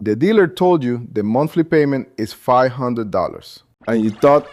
The dealer told you the monthly payment is $500, and you thought,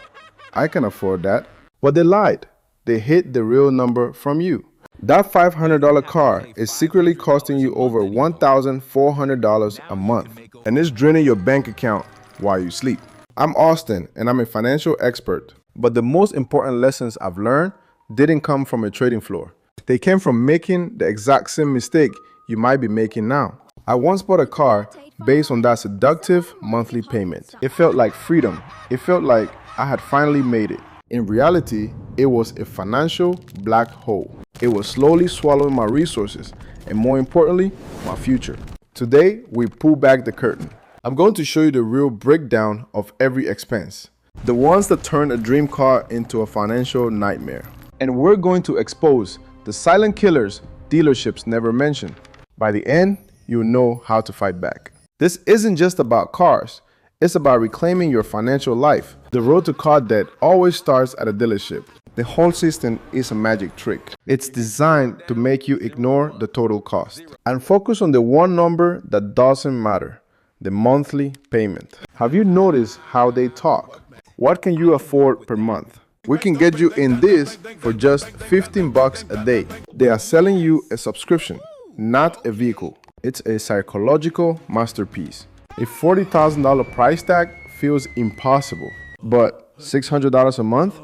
I can afford that. But they lied. They hid the real number from you. That $500 car is secretly costing you over $1,400 a month, and it's draining your bank account while you sleep. I'm Austin, and I'm a financial expert. But the most important lessons I've learned didn't come from a trading floor. They came from making the exact same mistake you might be making now. I once bought a car based on that seductive monthly payment. It felt like freedom. It felt like I had finally made it. In reality, it was a financial black hole. It was slowly swallowing my resources and, more importantly, my future. Today, we pull back the curtain. I'm going to show you the real breakdown of every expense. The ones that turn a dream car into a financial nightmare. And we're going to expose the silent killers dealerships never mention. By the end, you'll know how to fight back. This isn't just about cars. It's about reclaiming your financial life. The road to car debt always starts at a dealership. The whole system is a magic trick. It's designed to make you ignore the total cost and focus on the one number that doesn't matter, the monthly payment. Have you noticed how they talk? What can you afford per month? We can get you in this for just $15 a day. They are selling you a subscription, not a vehicle. It's a psychological masterpiece. A $40,000 price tag feels impossible, but $600 a month?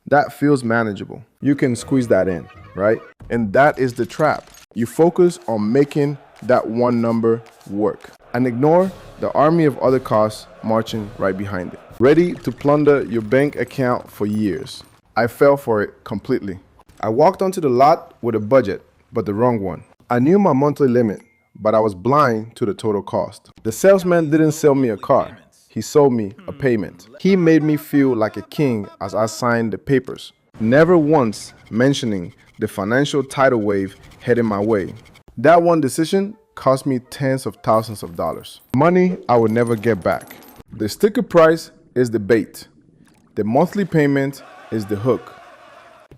That feels manageable. You can squeeze that in, right? And that is the trap. You focus on making that one number work and ignore the army of other costs marching right behind it, ready to plunder your bank account for years. I fell for it completely. I walked onto the lot with a budget, but the wrong one. I knew my monthly limit, but I was blind to the total cost. The salesman didn't sell me a car. He sold me a payment. He made me feel like a king as I signed the papers, never once mentioning the financial tidal wave heading my way. That one decision cost me tens of thousands of dollars. Money I would never get back. The sticker price is the bait. The monthly payment is the hook.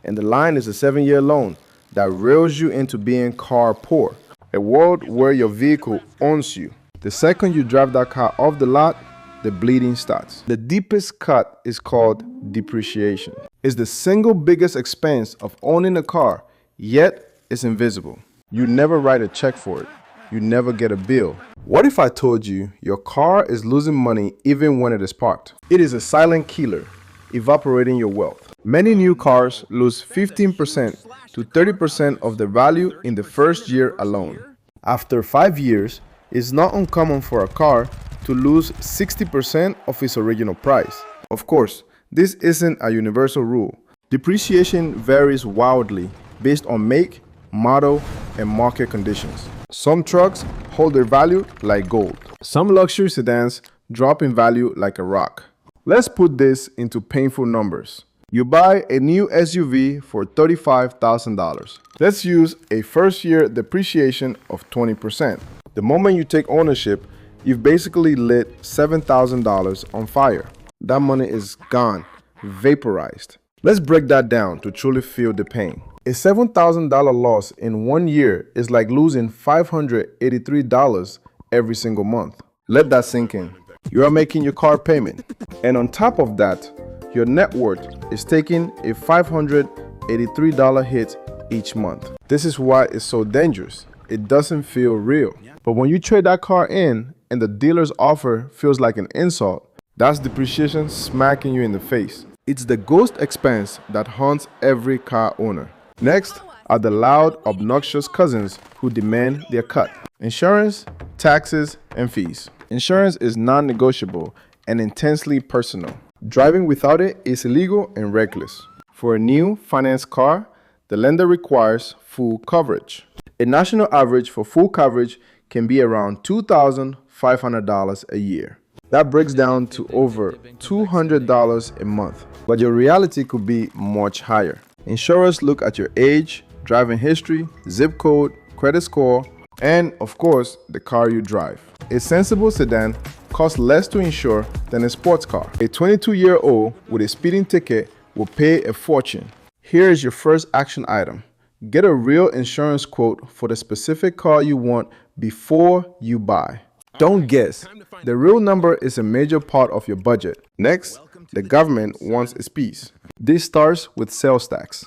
And the line is a 7-year loan that reels you into being car poor. A world where your vehicle owns you. The second you drive that car off the lot, the bleeding starts. The deepest cut is called depreciation. It's the single biggest expense of owning a car, yet it's invisible. You never write a check for it. You never get a bill. What if I told you your car is losing money even when it is parked? It is a silent killer, evaporating your wealth. Many new cars lose 15% to 30% of the value in the first year alone. After 5 years, it's not uncommon for a car to lose 60% of its original price. Of course, this isn't a universal rule. Depreciation varies wildly based on make, model, and market conditions. Some trucks hold their value like gold. Some luxury sedans drop in value like a rock. Let's put this into painful numbers. You buy a new SUV for $35,000. Let's use a first-year depreciation of 20%. The moment you take ownership, you've basically lit $7,000 on fire. That money is gone, vaporized. Let's break that down to truly feel the pain. A $7,000 loss in 1 year is like losing $583 every single month. Let that sink in. You are making your car payment. And on top of that, your net worth is taking a $583 hit each month. This is why it's so dangerous. It doesn't feel real. But when you trade that car in and the dealer's offer feels like an insult, that's depreciation smacking you in the face. It's the ghost expense that haunts every car owner. Next are the loud, obnoxious cousins who demand their cut. Insurance, taxes, and fees. Insurance is non-negotiable and intensely personal. Driving without it is illegal and reckless. For a new finance car, the lender requires full coverage. A national average for full coverage can be around $2,500 a year. That breaks down to over $200 a month. But your reality could be much higher. Insurers look at your age, driving history, zip code, credit score, and of course, the car you drive. A sensible sedan costs less to insure than a sports car. A 22-year-old with a speeding ticket will pay a fortune. Here is your first action item. Get a real insurance quote for the specific car you want before you buy. Don't guess. The real number is a major part of your budget. Next, the government wants its piece. This starts with sales tax.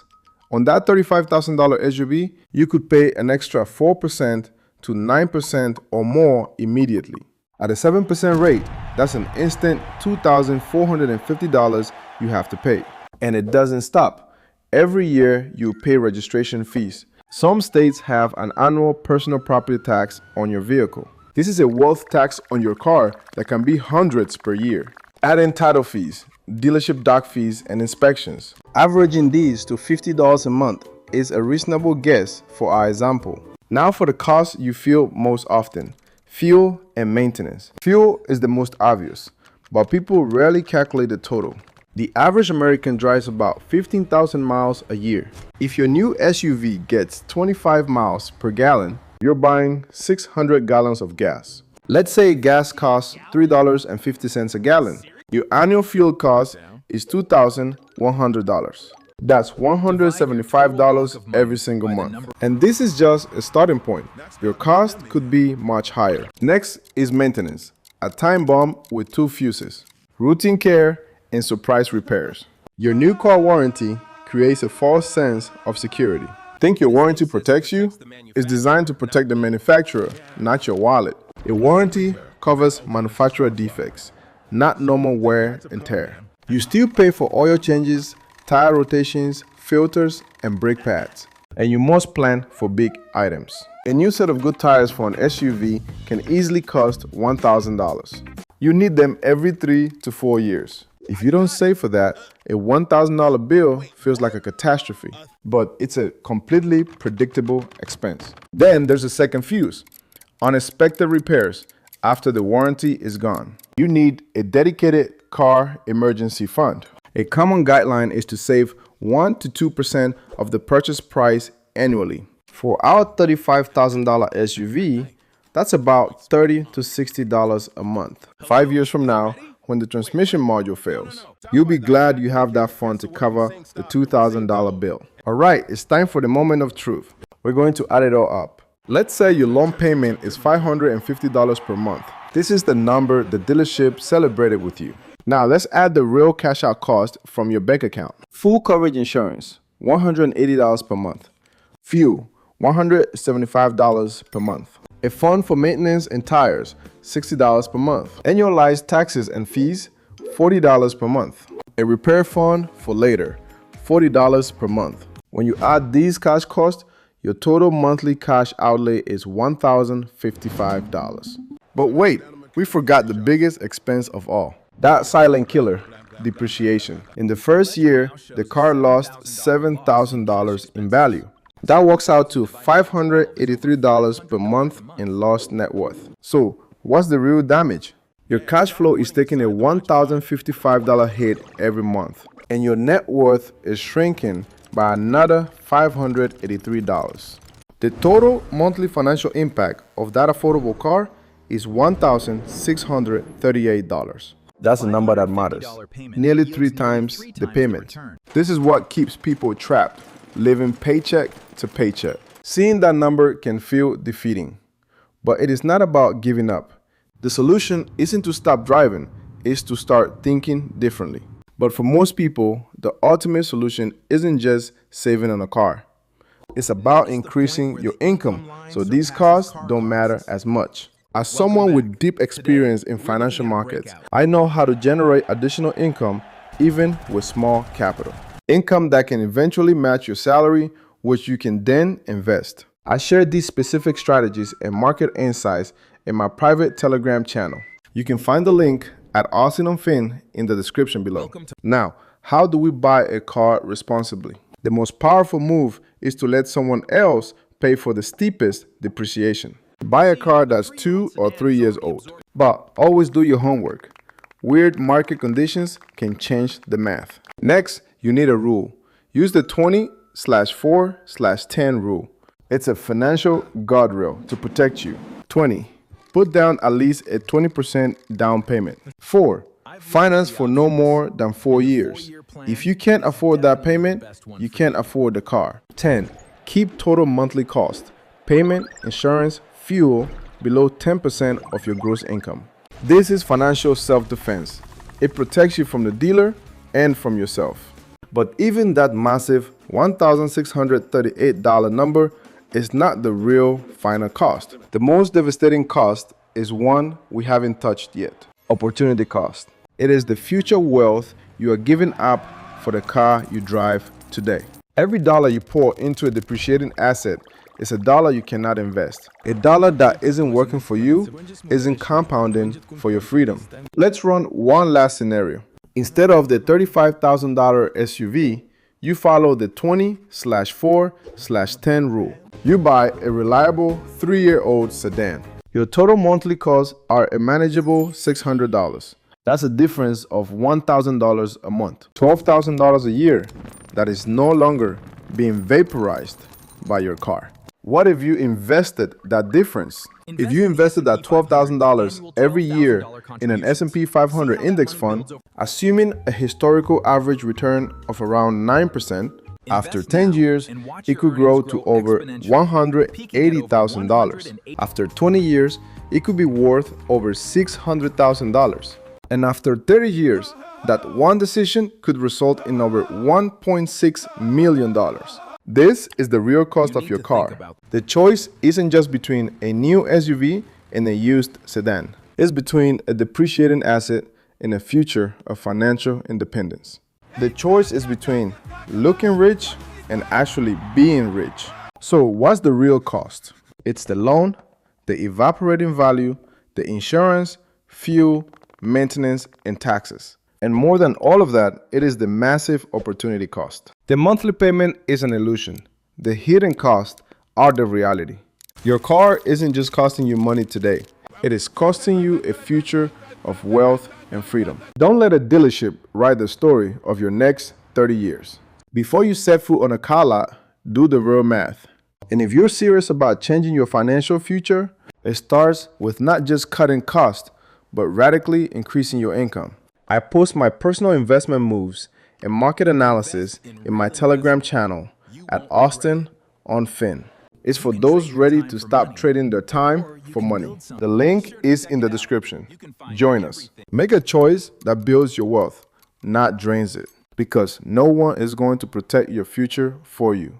On that $35,000 SUV, you could pay an extra 4% to 9% or more immediately. At a 7% rate, that's an instant $2,450 you have to pay. And it doesn't stop. Every year, you pay registration fees. Some states have an annual personal property tax on your vehicle. This is a wealth tax on your car that can be hundreds per year. Add in title fees, dealership dock fees, and inspections. Averaging these to $50 a month is a reasonable guess for our example. Now for the costs you feel most often: fuel and maintenance. Fuel is the most obvious, but people rarely calculate the total. The average American drives about 15,000 miles a year. If your new SUV gets 25 miles per gallon, you're buying 600 gallons of gas. Let's say gas costs $3.50 a gallon. Your annual fuel cost is $2,100. That's $175 every single month. And this is just a starting point. Your cost could be much higher. Next is maintenance, a time bomb with two fuses: routine care and surprise repairs. Your new car warranty creates a false sense of security. Think your warranty protects you? It's designed to protect the manufacturer, not your wallet. A warranty covers manufacturer defects, not normal wear and tear. You still pay for oil changes, tire rotations, filters, and brake pads. And you must plan for big items. A new set of good tires for an SUV can easily cost $1,000. You need them every 3 to 4 years. If you don't save for that, a $1,000 bill feels like a catastrophe, but it's a completely predictable expense. Then there's a second fuse: unexpected repairs after the warranty is gone. You need a dedicated car emergency fund. A common guideline is to save 1 to 2% of the purchase price annually. For our $35,000 SUV, that's about $30 to $60 a month. 5 years from now, when the transmission module fails, you'll be glad you have that fund to cover the $2,000 bill. All right, it's time for the moment of truth. We're going to add it all up. Let's say your loan payment is $550 per month. This is the number the dealership celebrated with you. Now let's add the real cash out cost from your bank account. Full coverage insurance, $180 per month. Fuel, $175 per month. A fund for maintenance and tires, $60 per month. Annualized taxes and fees, $40 per month. A repair fund for later, $40 per month. When you add these cash costs, your total monthly cash outlay is $1,055. But wait, we forgot the biggest expense of all. That silent killer, depreciation. In the first year, the car lost $7,000 in value. That works out to $583 per month in lost net worth. So, what's the real damage? Your cash flow is taking a $1,055 hit every month, and your net worth is shrinking by another $583. The total monthly financial impact of that affordable car is $1,638. That's a number that matters. Nearly 3 times the payment. This is what keeps people trapped, living paycheck to paycheck. Seeing that number can feel defeating, but it is not about giving up. The solution isn't to stop driving, it's to start thinking differently. But for most people, the ultimate solution isn't just saving on a car. It's about increasing your income so these costs don't matter as much. As someone with deep experience in financial markets, I know how to generate additional income even with small capital. Income that can eventually match your salary, which you can then invest. I share these specific strategies and market insights in my private Telegram channel. You can find the link at Austin on Fin in the description below. Now, how do we buy a car responsibly? The most powerful move is to let someone else pay for the steepest depreciation. Buy a car that's 2 or 3 years old, but always do your homework. Weird market conditions can change the math. Next, you need a rule. Use the 20/4/10 rule. It's a financial guardrail to protect you. 20. Put down at least a 20% down payment. 4. Finance for no more than 4 years. If you can't afford that payment, you can't afford the car. 10. Keep total monthly cost: payment, insurance, fuel, below 10% of your gross income. This is financial self-defense. It protects you from the dealer and from yourself. But even that massive $1,638 number is not the real final cost. The most devastating cost is one we haven't touched yet: opportunity cost. It is the future wealth you are giving up for the car you drive today. Every dollar you pour into a depreciating asset is a dollar you cannot invest. A dollar that isn't working for you isn't compounding for your freedom. Let's run one last scenario. Instead of the $35,000 SUV, you follow the 20/4/10 rule. You buy a reliable 3-year-old sedan. Your total monthly costs are a manageable $600. That's a difference of $1,000 a month. $12,000 a year that is no longer being vaporized by your car. What if you invested that difference? If you invested that $12,000 every year in an S&P 500 index fund, assuming a historical average return of around 9%, after 10 years, it could grow to over $180,000. After 20 years, it could be worth over $600,000. And after 30 years, that one decision could result in over $1.6 million. This is the real cost of your car. The choice isn't just between a new SUV and a used sedan. It's between a depreciating asset and a future of financial independence. The choice is between looking rich and actually being rich. So what's the real cost? It's the loan, the evaporating value, the insurance, fuel, maintenance, and taxes. And more than all of that, it is the massive opportunity cost. The monthly payment is an illusion. The hidden costs are the reality. Your car isn't just costing you money today. It is costing you a future of wealth and freedom. Don't let a dealership write the story of your next 30 years. Before you set foot on a car lot, do the real math. And if you're serious about changing your financial future, it starts with not just cutting costs, but radically increasing your income. I post my personal investment moves and market analysis in my Telegram channel at Austin on Fin. It's for those ready to stop trading their time for money. The link is in the description. Join us. Make a choice that builds your wealth, not drains it, because no one is going to protect your future for you.